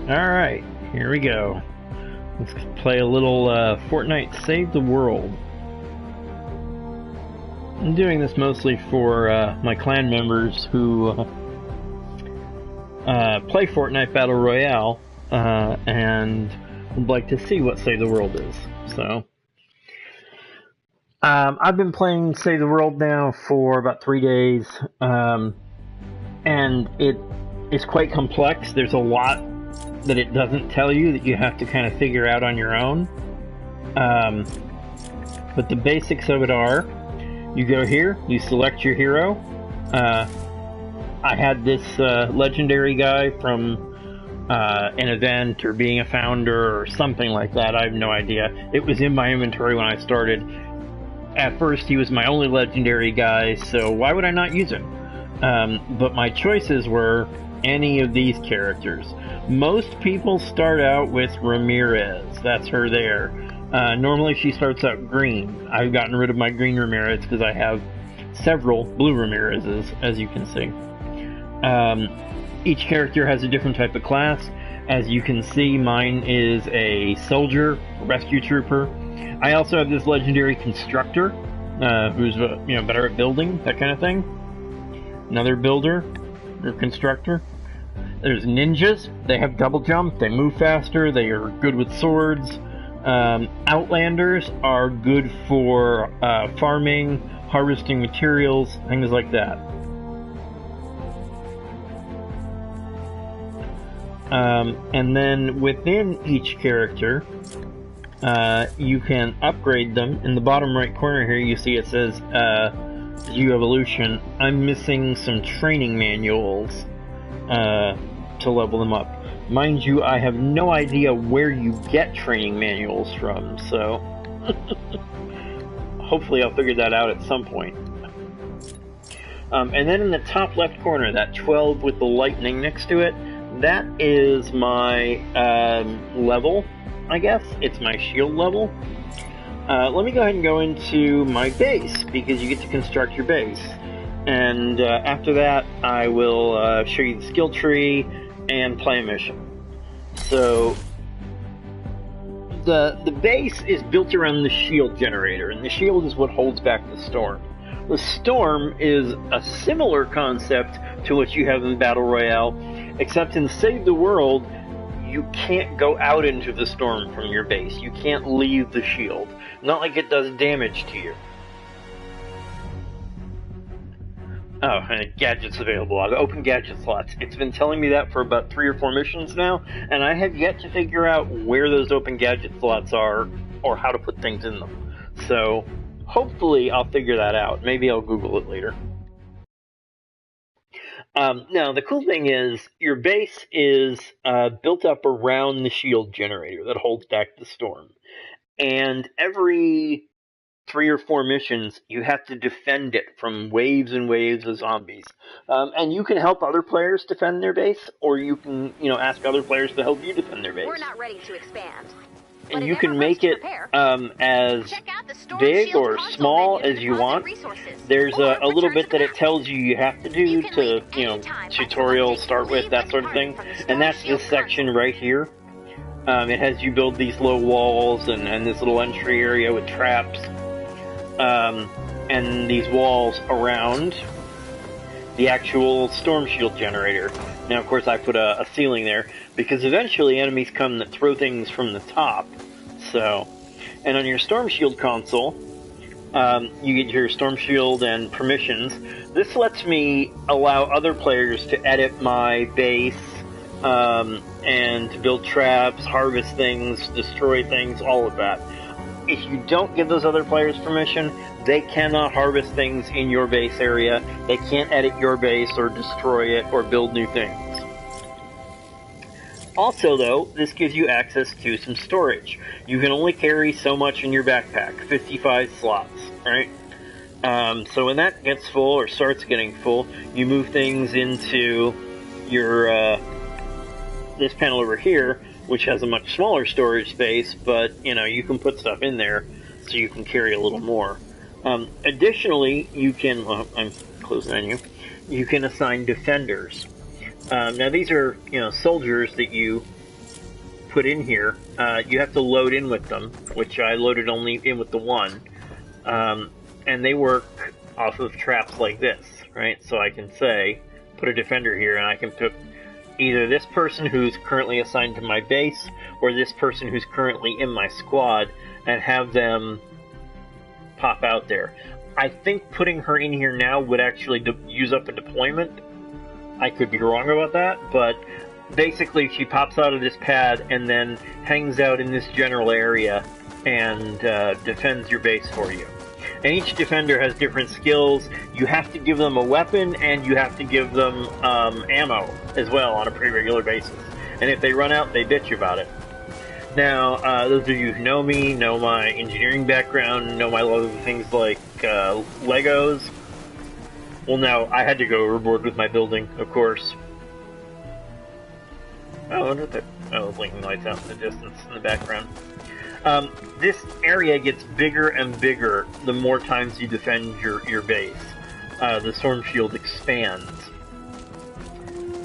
Alright, here we go. Let's play a little Fortnite Save the World. I'm doing this mostly for my clan members who play Fortnite Battle Royale and would like to see what Save the World is. So, I've been playing Save the World now for about 3 days, and it's quite complex. There's a lot that it doesn't tell you that you have to kind of figure out on your own. But the basics of it are, you go here, you select your hero. I had this legendary guy from an event or being a founder or something like that. I have no idea. It was in my inventory when I started. At first, he was my only legendary guy, so why would I not use him? But my choices were any of these characters. Most people start out with Ramirez. That's her there. Normally she starts out green. I've gotten rid of my green Ramirez because I have several blue Ramirez's, as you can see. Each character has a different type of class. As you can see, mine is a soldier, rescue trooper. I also have this legendary constructor, who's better at building, that kind of thing. Another builder or constructor. There's ninjas. They have double jump. They move faster. They are good with swords. Outlanders are good for farming, harvesting materials, things like that. And then within each character, you can upgrade them. In the bottom right corner here, you see it says View Evolution. I'm missing some training manuals to level them up. Mind you, I have no idea where you get training manuals from, so hopefully I'll figure that out at some point. And then in the top left corner, that 12 with the lightning next to it, that is my level, I guess. It's my shield level. Let me go ahead and go into my base, because you get to construct your base. And after that, I will show you the skill tree and play a mission. So, the base is built around the shield generator, and the shield is what holds back the storm. The storm is a similar concept to what you have in Battle Royale, except in Save the World, you can't go out into the storm from your base. You can't leave the shield. Not like it does damage to you. Oh, and gadgets available. I've opened gadget slots. It's been telling me that for about 3 or 4 missions now, and I have yet to figure out where those open gadget slots are or how to put things in them. So, hopefully I'll figure that out. Maybe I'll Google it later. Now, the cool thing is, your base is built up around the shield generator that holds back the storm. And every 3 or 4 missions, you have to defend it from waves and waves of zombies. And you can help other players defend their base, or you can, ask other players to help you defend their base. We're not ready to expand. And you can make it as big or small as you want. There's a little bit that it tells you have to do to, tutorial, start with, that sort of thing. And that's this section right here. It has you build these low walls and this little entry area with traps. And these walls around the actual storm shield generator. Now, of course, I put a ceiling there, because eventually enemies come that throw things from the top. So, and on your storm shield console, you get your storm shield and permissions. This lets me allow other players to edit my base, and to build traps, harvest things, destroy things, all of that. If you don't give those other players permission, they cannot harvest things in your base area. They can't edit your base or destroy it or build new things. Also, though, this gives you access to some storage. You can only carry so much in your backpack, 55 slots, right? So when that gets full or starts getting full, you move things into your this panel over here, which has a much smaller storage space, but, you can put stuff in there so you can carry a little more. Additionally, you can, I'm closing menu, you can assign defenders. Now these are, soldiers that you put in here, you have to load in with them, which I loaded only in with the one, and they work off of traps like this, right? So I can say, put a defender here, and I can put either this person who's currently assigned to my base, or this person who's currently in my squad, and have them pop out there. I think putting her in here now would actually use up a deployment. I could be wrong about that, but basically she pops out of this pad and then hangs out in this general area and defends your base for you. And each defender has different skills. You have to give them a weapon, and you have to give them ammo as well on a pretty regular basis. And if they run out, they bitch about it. Now, those of you who know me, know my engineering background, know my love of things like Legos. Well, now, I had to go overboard with my building, of course. Oh, I wonder what that... Oh, blinking lights out in the distance in the background. This area gets bigger and bigger the more times you defend your base. The storm shield expands.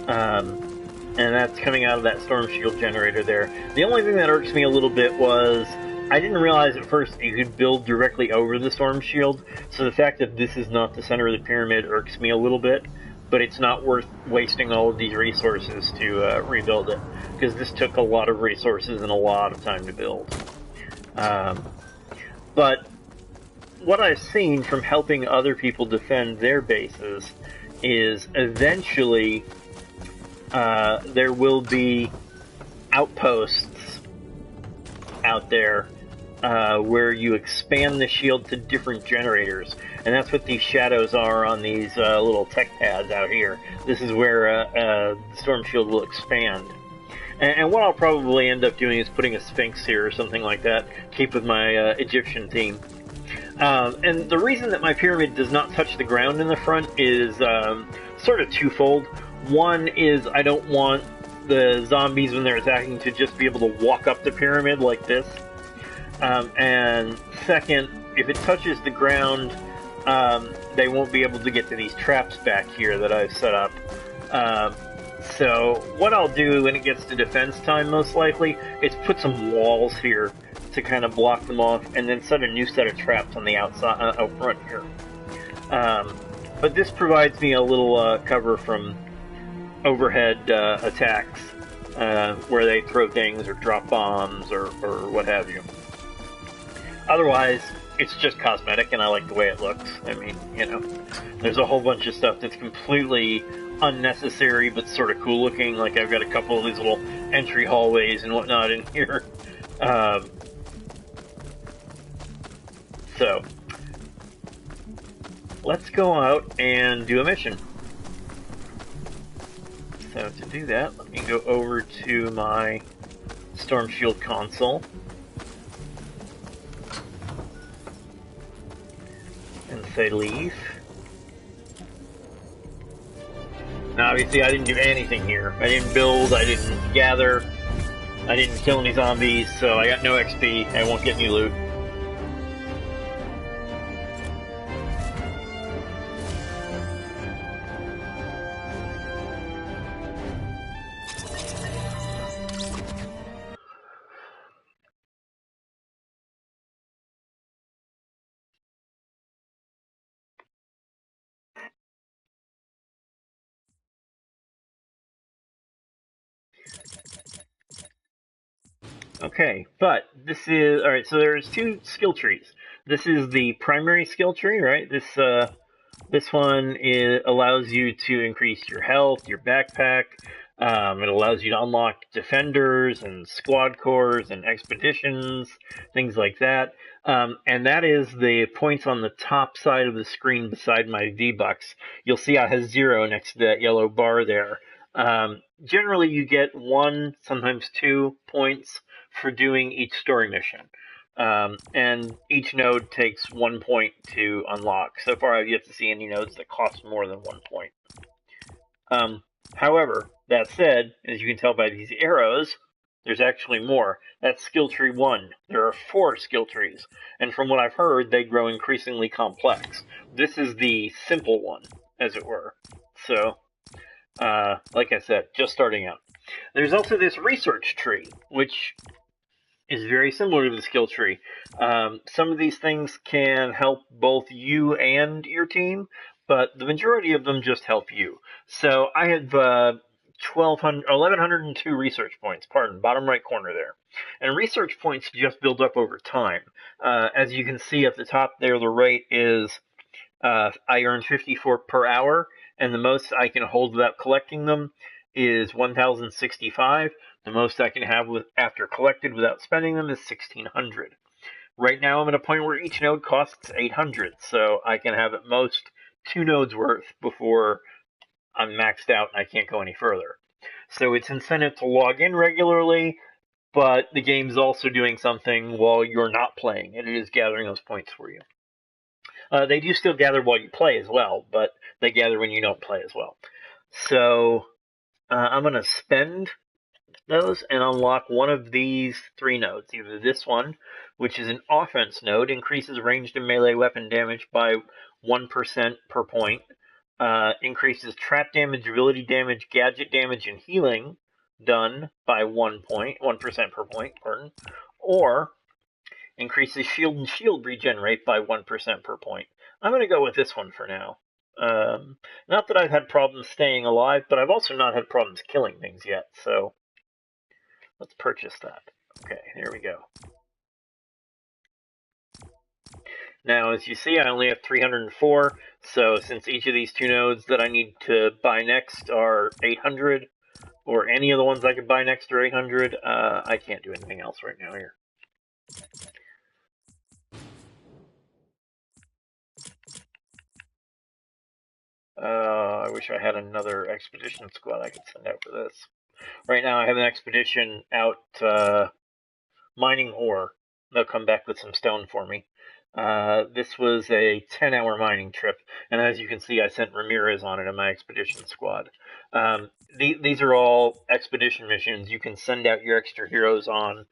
And that's coming out of that storm shield generator there. The only thing that irks me a little bit was I didn't realize at first that you could build directly over the storm shield, so the fact that this is not the center of the pyramid irks me a little bit, but it's not worth wasting all of these resources to rebuild it, because this took a lot of resources and a lot of time to build. But what I've seen from helping other people defend their bases is eventually there will be outposts out there where you expand the shield to different generators, and that's what these shadows are on these little tech pads out here. This is where the storm shield will expand. And what I'll probably end up doing is putting a Sphinx here or something like that, keep with my Egyptian theme. And the reason that my pyramid does not touch the ground in the front is sort of twofold. One is I don't want the zombies, when they're attacking, to just be able to walk up the pyramid like this. And second, if it touches the ground, they won't be able to get to these traps back here that I've set up. So what I'll do when it gets to defense time, most likely, is put some walls here to kind of block them off, and then set a new set of traps on the outside, out front here. But this provides me a little cover from overhead attacks, where they throw things or drop bombs or what have you. Otherwise, it's just cosmetic, and I like the way it looks. I mean, you know, there's a whole bunch of stuff that's completely unnecessary but sort of cool looking. Like I've got a couple of these little entry hallways and whatnot in here. So let's go out and do a mission. So to do that, let me go over to my Storm Shield console and say leave. Now, obviously, I didn't do anything here. I didn't build, I didn't gather, I didn't kill any zombies, so I got no XP. I won't get any loot. Okay, but this is alright. So there's two skill trees. This is the primary skill tree, right? This one allows you to increase your health, your backpack. It allows you to unlock defenders and squad cores and expeditions, things like that. And that is the points on the top side of the screen beside my V-Bucks. You'll see I have 0 next to that yellow bar there. Generally, you get 1, sometimes 2 points for doing each story mission. And each node takes 1 point to unlock. So far, I've yet to see any nodes that cost more than 1 point. However, that said, as you can tell by these arrows, there's actually more. That's skill tree 1. There are 4 skill trees, and from what I've heard, they grow increasingly complex. This is the simple one, as it were. So, like I said, just starting out. There's also this research tree, which is very similar to the skill tree. Some of these things can help both you and your team, but the majority of them just help you. So I have 1,102 research points, bottom right corner there. And research points just build up over time. As you can see at the top there, the rate is I earn 54 per hour, and the most I can hold without collecting them is 1,065. The most I can have after collected without spending them is 1,600. Right now I'm at a point where each node costs 800, so I can have at most 2 nodes worth before I'm maxed out and I can't go any further. So it's incentive to log in regularly, but the game's also doing something while you're not playing, and it is gathering those points for you. They do still gather while you play as well, but they gather when you don't play as well. So I'm going to spend those and unlock one of these 3 nodes. Either this one, which is an offense node, increases ranged and melee weapon damage by 1% per point, increases trap damage, ability damage, gadget damage, and healing done by 1% per point, or increases shield and shield regenerate by 1% per point. I'm going to go with this one for now. Not that I've had problems staying alive, but I've also not had problems killing things yet, so let's purchase that. Okay, here we go. Now, as you see, I only have 304, so since each of these 2 nodes that I need to buy next are 800, or any of the ones I could buy next are 800, I can't do anything else right now here. I wish I had another expedition squad I could send out for this. Right now I have an expedition out mining ore. They'll come back with some stone for me. This was a 10-hour mining trip, and as you can see, I sent Ramirez on it in my expedition squad. These are all expedition missions you can send out your extra heroes on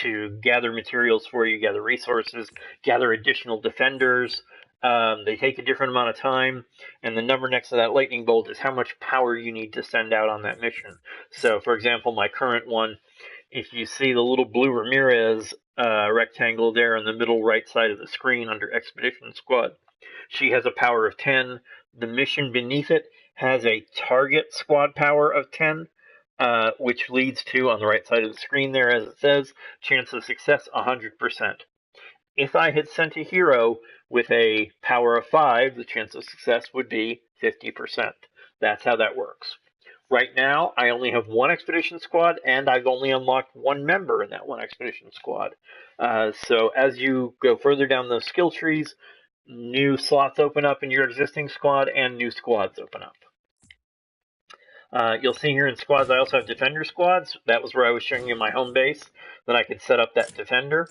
to gather materials for you, gather resources, gather additional defenders. They take a different amount of time, and the number next to that lightning bolt is how much power you need to send out on that mission. So, for example, my current one, if you see the little blue Ramirez rectangle there in the middle right side of the screen under Expedition Squad, she has a power of 10. The mission beneath it has a target squad power of 10, which leads to, on the right side of the screen there, as it says, chance of success 100%. If I had sent a hero with a power of 5, the chance of success would be 50%. That's how that works. Right now, I only have 1 expedition squad, and I've only unlocked 1 member in that 1 expedition squad. So as you go further down those skill trees, new slots open up in your existing squad, and new squads open up. You'll see here in squads, I also have defender squads. That was where I was showing you my home base, that I could set up that defender.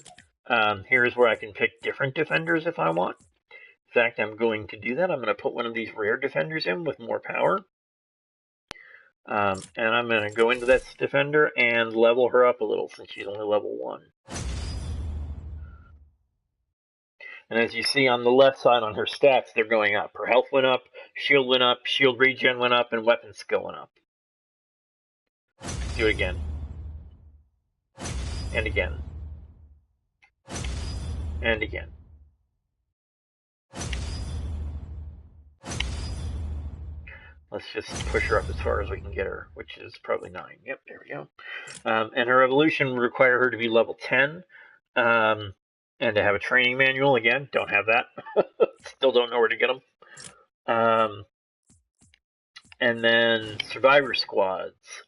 Here's where I can pick different defenders if I want. In fact, I'm going to do that. I'm going to put one of these rare defenders in with more power. And I'm going to go into this defender and level her up a little since she's only level 1. And as you see on the left side on her stats, they're going up. Her health went up, shield regen went up, and weapon skill went up. Do it again. And again. And again. Let's just push her up as far as we can get her, which is probably 9. Yep, there we go. And her evolution would require her to be level 10. And to have a training manual, again, don't have that. Still don't know where to get them. And then survivor squads.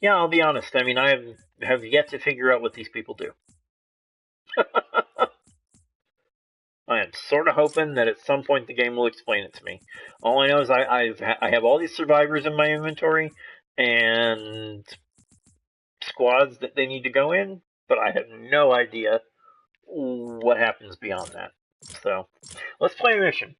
Yeah, I'll be honest. I mean, I have yet to figure out what these people do. I am sort of hoping that at some point the game will explain it to me. All I know is I have all these survivors in my inventory and squads that they need to go in, but I have no idea what happens beyond that. So let's play a mission.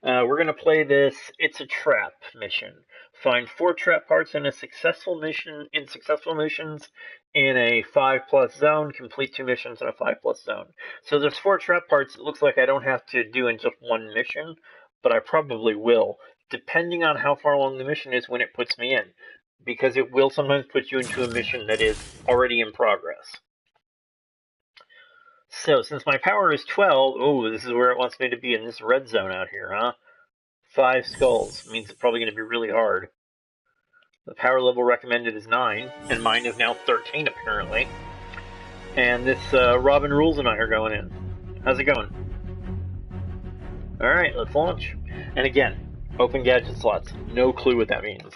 We're going to play this It's a Trap mission. Find 4 trap parts in successful missions in a 5+ zone. Complete 2 missions in a 5+ zone. So there's 4 trap parts it looks like I don't have to do in just 1 mission, but I probably will, depending on how far along the mission is when it puts me in. because it will sometimes put you into a mission that is already in progress. So, since my power is 12, oh, this is where it wants me to be, in this red zone out here, huh? 5 skulls means it's probably going to be really hard. The power level recommended is 9, and mine is now 13, apparently. And this Robin Rules and I are going in. How's it going? Alright, let's launch. And again, open gadget slots. No clue what that means.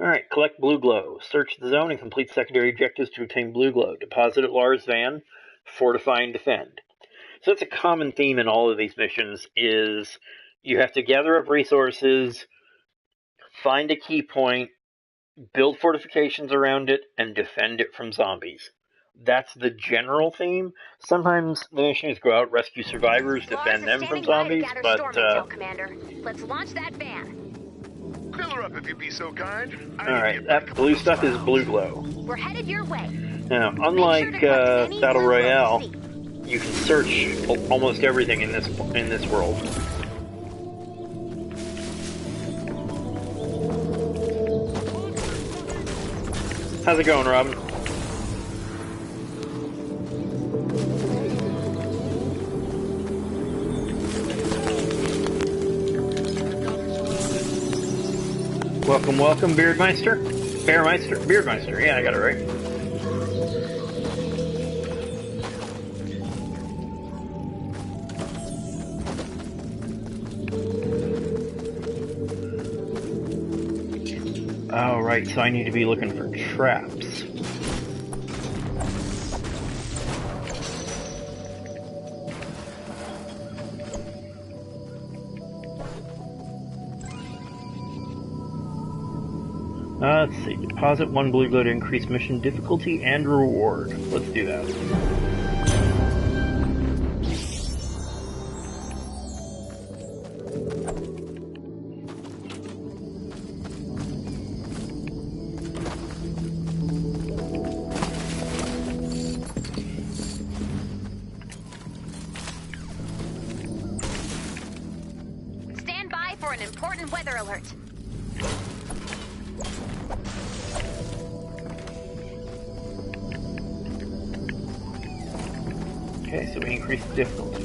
Alright, collect blue glow. Search the zone and complete secondary objectives to obtain blue glow. Deposit at Lars' van. Fortify and defend. So that's a common theme in all of these missions, is you have to gather up resources, find a key point, build fortifications around it, and defend it from zombies. That's the general theme. Sometimes the missions go out, rescue survivors, defend them from zombies, but Commander, let's launch that van. Fill her up if you'd be so kind. Alright, that blue stuff is blue glow. We're headed your way. Now, unlike Battle Royale, you can search almost everything in this world. How's it going, Robin? Welcome, welcome, Beardmeister. Beardmeister, yeah, I got it right. Oh, right, so I need to be looking for traps. Let's see. Deposit 1 blue glow to increase mission difficulty and reward. Let's do that. Stand by for an important weather alert. Okay, so we increase the difficulty.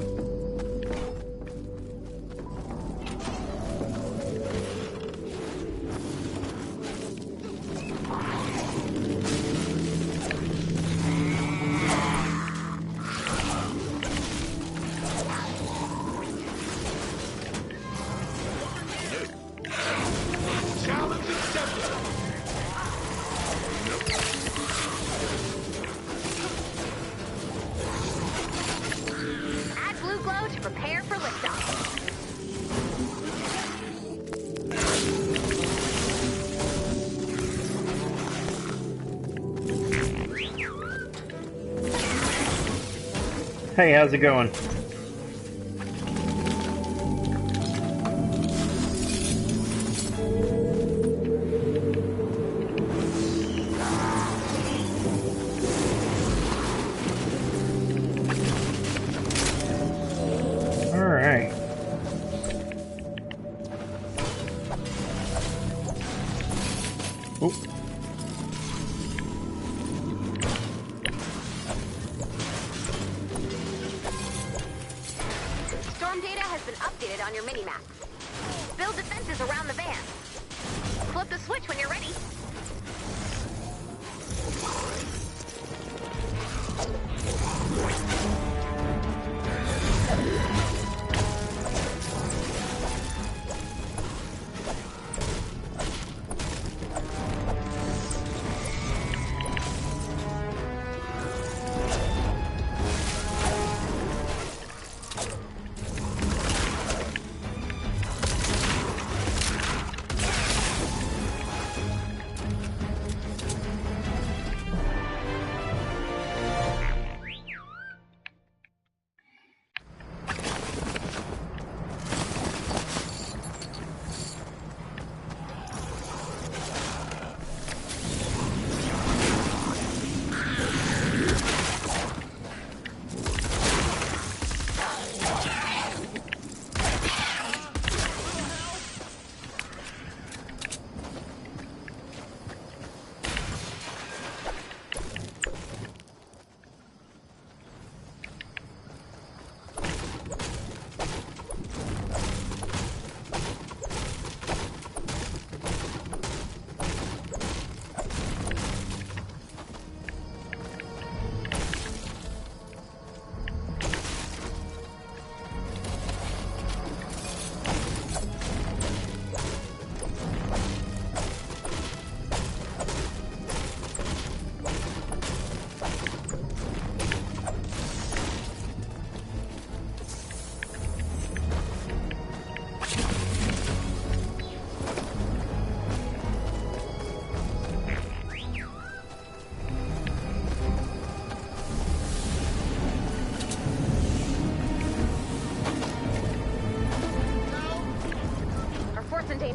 Prepare for liftoff. Hey, how's it going? Alright. Oh. Storm data has been updated on your minimap. Build defenses around the van. Flip the switch when you're ready.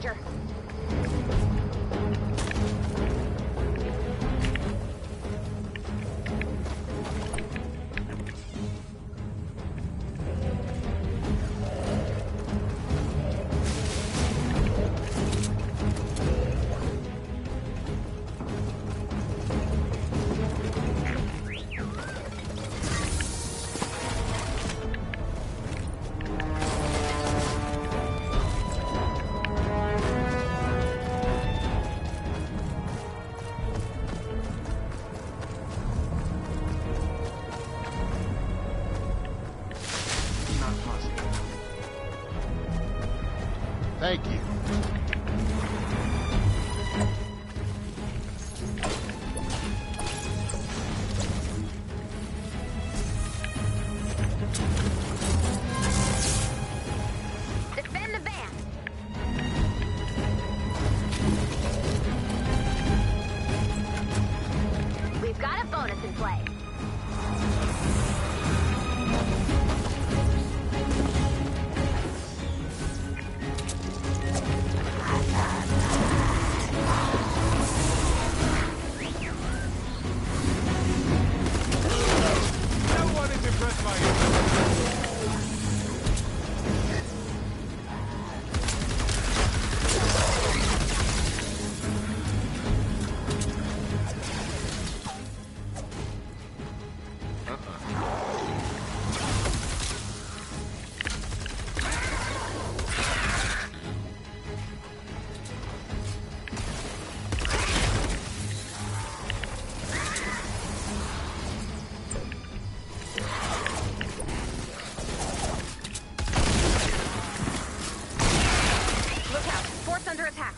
danger. Thank you. Defend the van. We've got a bonus in play. Under attack.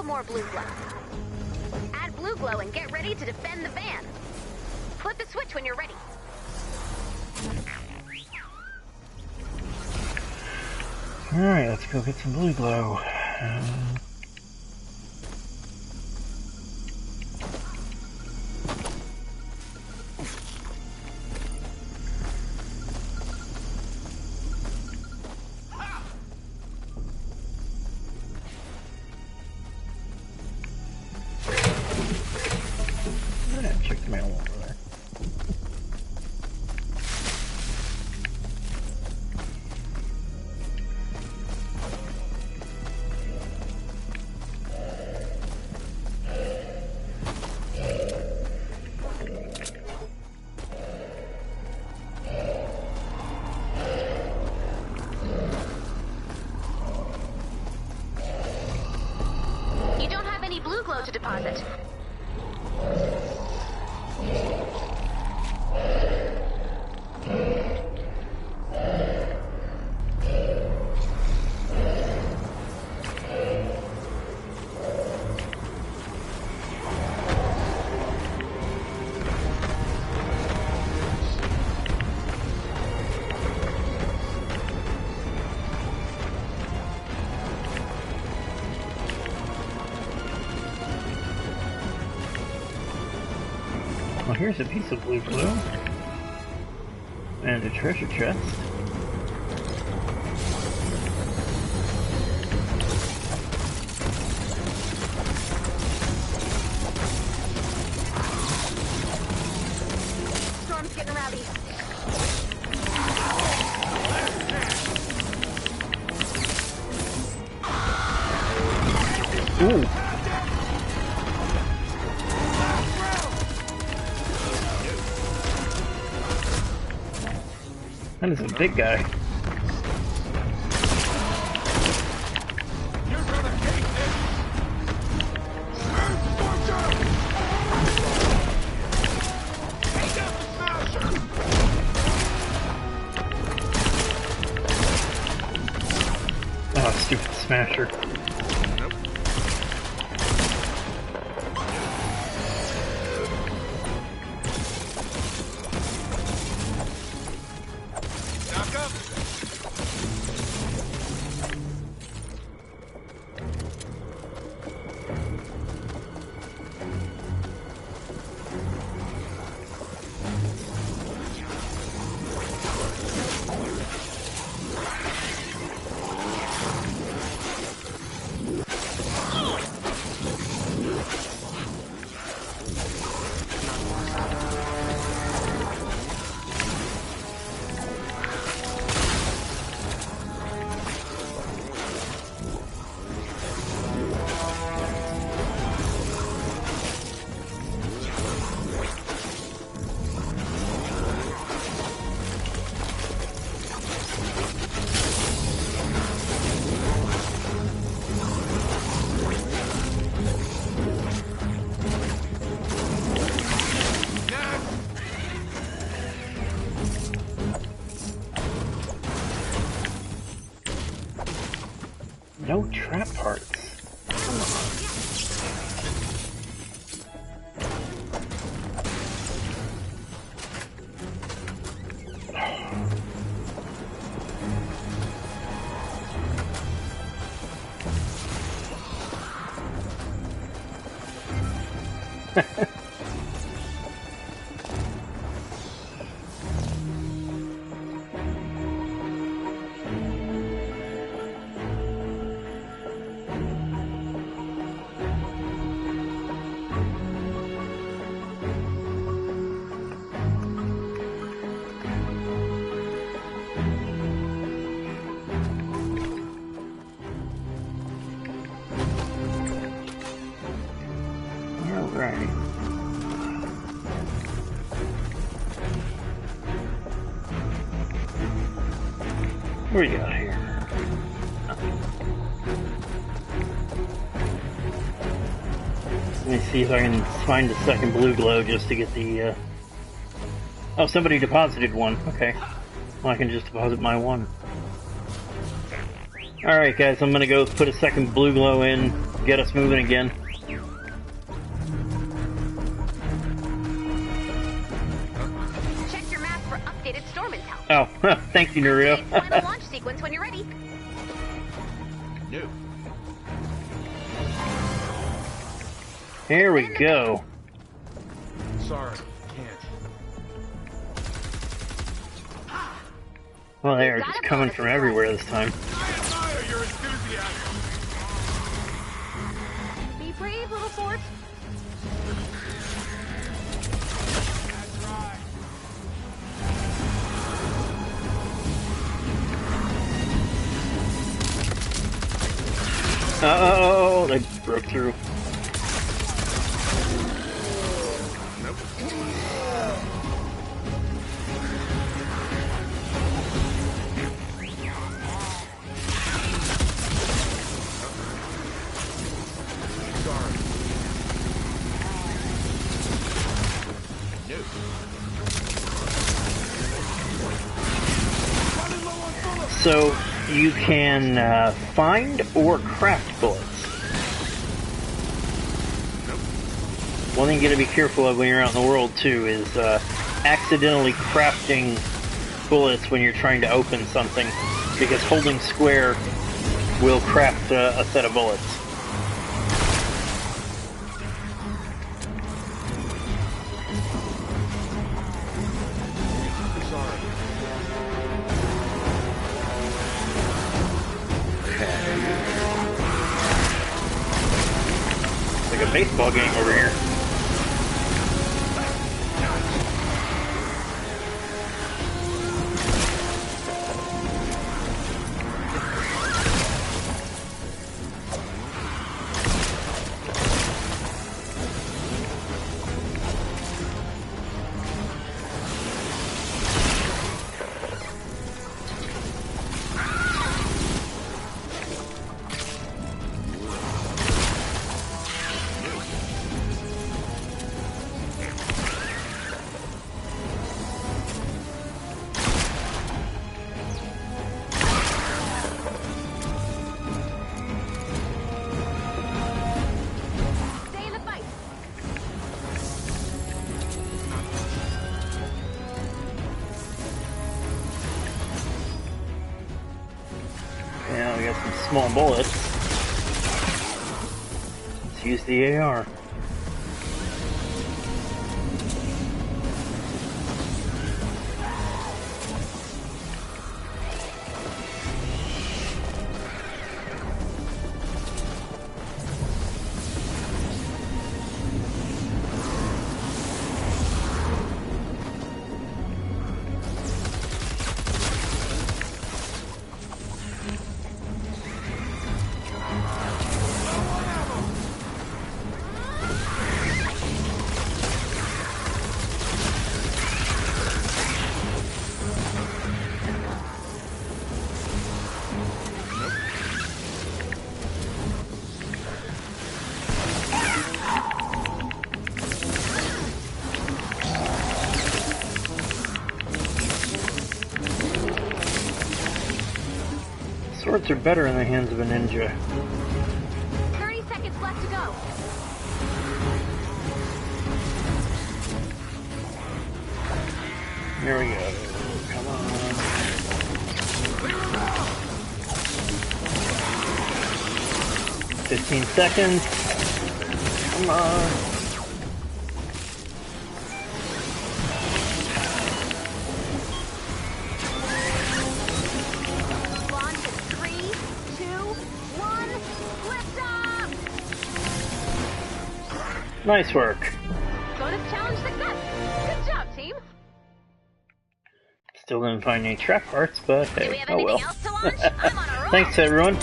More blue glow. Add blue glow and get ready to defend the van. Flip the switch when you're ready. Alright, let's go get some blue glow. Check the mail over there. Well, here's a piece of blue glue. And a treasure chest. Storm's getting rowdy. Ooh. That is a big guy. Oh, stupid smasher. No trap parts. Alright. What do you got here? Let me see if I can find the second blue glow just to get the, Oh, somebody deposited one. Okay. Well, I can just deposit my one. Alright guys, I'm gonna go put a second blue glow in, get us moving again. Check your map for updated storm intel. Oh, thank you, Nurio. Final launch sequence when you're ready. No. Here we go. Sorry, can't. Well, they are just coming from everywhere this time. I admire your enthusiasm. Be brave, little fort. That's right. Oh, they broke through. So you can find or craft bullets. One thing you gotta be careful of when you're out in the world too is accidentally crafting bullets when you're trying to open something, because holding square will craft a set of bullets. baseball game over here. Stay in the fight. Yeah, we got some small bullets. Let's use the AR. Swords are better in the hands of a ninja. 30 seconds left to go. Here we go. Come on. 15 seconds. Come on. Launch in 3, 2, 1. Lift off! Nice work. Bonus challenge success. Good job, team. Still didn't find any trap parts, but Do we hey, have oh anything well. else to launch? I'm on a roll. Thanks, everyone.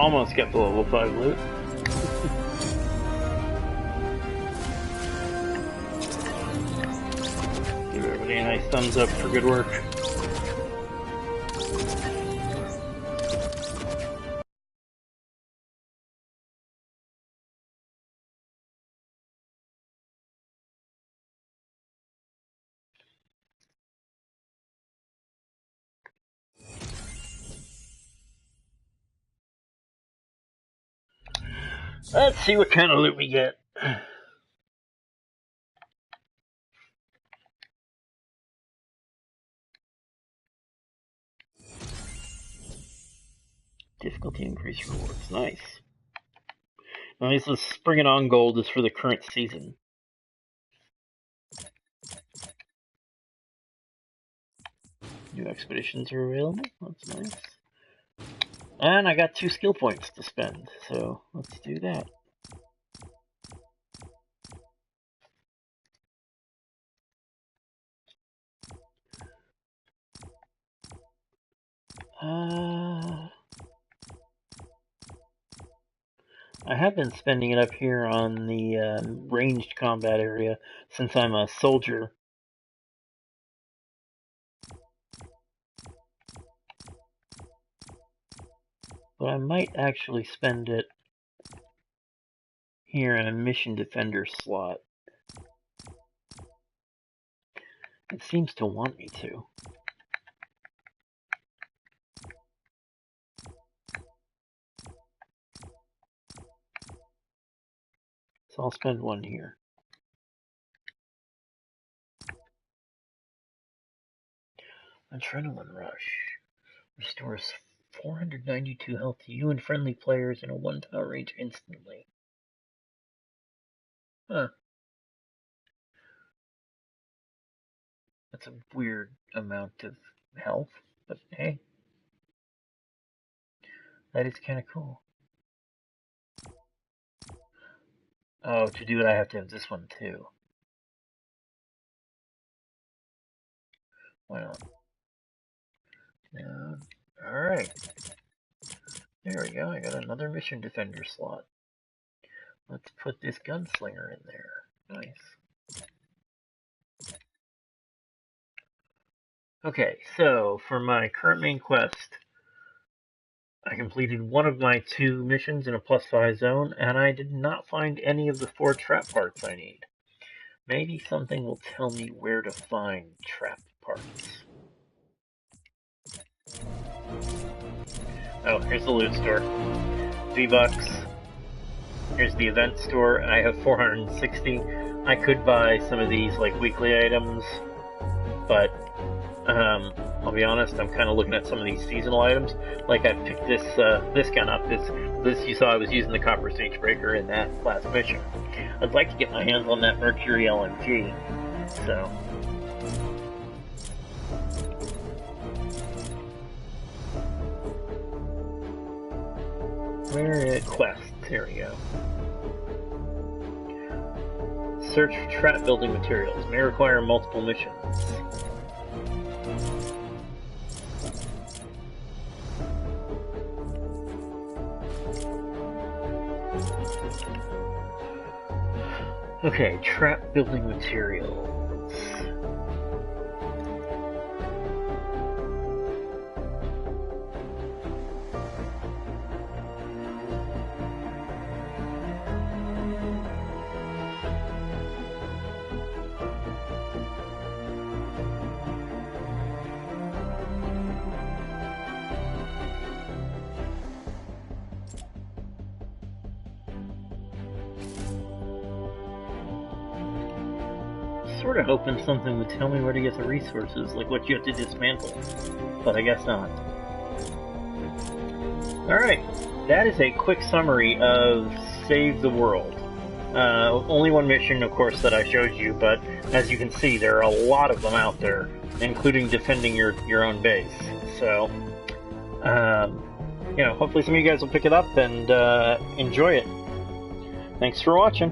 Almost got the level 5 loot. Give everybody a nice thumbs up for good work. Let's see what kind of loot we get. Difficulty increase rewards. Nice. Nice. The Spring It On gold is for the current season. New expeditions are available. That's nice. And I got 2 skill points to spend, so let's do that. I have been spending it up here on the ranged combat area since I'm a soldier. But I might actually spend it here in a mission defender slot. It seems to want me to. So I'll spend one here. Adrenaline Rush. Restores 492 health to you and friendly players in a 1 tower range instantly. Huh. That's a weird amount of health, but hey. That is kind of cool. Oh, to do it I have to have this one too. Why not? Alright. There we go, I got another mission defender slot. Let's put this gunslinger in there. Nice. Okay, so for my current main quest, I completed one of my 2 missions in a +5 zone, and I did not find any of the 4 trap parts I need. Maybe something will tell me where to find trap parts. Oh, here's the loot store. V-Bucks. Here's the event store, and I have 460. I could buy some of these, like, weekly items, but, I'll be honest, I'm kind of looking at some of these seasonal items. Like, I picked this gun up. This you saw I was using the Copper Siegebreaker in that last mission. I'd like to get my hands on that Mercury LMG, so... Where is quest? Here we go. Search for trap building materials. May require multiple missions. Okay, trap building materials. Sort of hoping something would tell me where to get the resources, like what you have to dismantle, but I guess not. Alright, that is a quick summary of Save the World. Only one mission, of course, that I showed you, but as you can see, there are a lot of them out there, including defending your own base. So, hopefully some of you guys will pick it up and enjoy it. Thanks for watching.